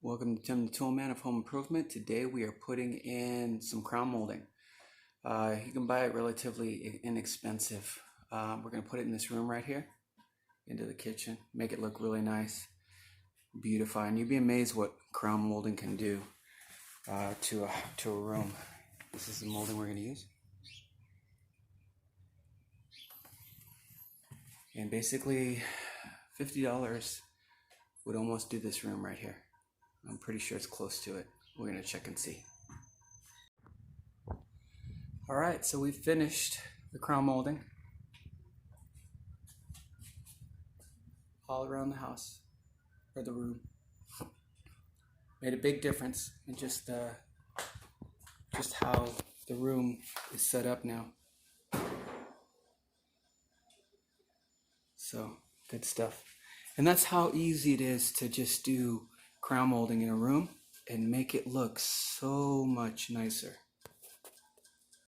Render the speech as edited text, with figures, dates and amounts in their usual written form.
Welcome to Tim the Toolman of Home Improvement. Today we are putting in some crown molding. You can buy it relatively inexpensive. We're going to put it in this room right here, into the kitchen, make it look really nice, beautify, and you'd be amazed what crown molding can do to a room. This is the molding we're going to use. And basically $50 would almost do this room right here. I'm pretty sure it's close to it. We're going to check and see. Alright, so we've finished the crown molding all around the house, or the room. Made a big difference in just how the room is set up now. So, good stuff. And that's how easy it is to just do crown molding in a room and make it look so much nicer.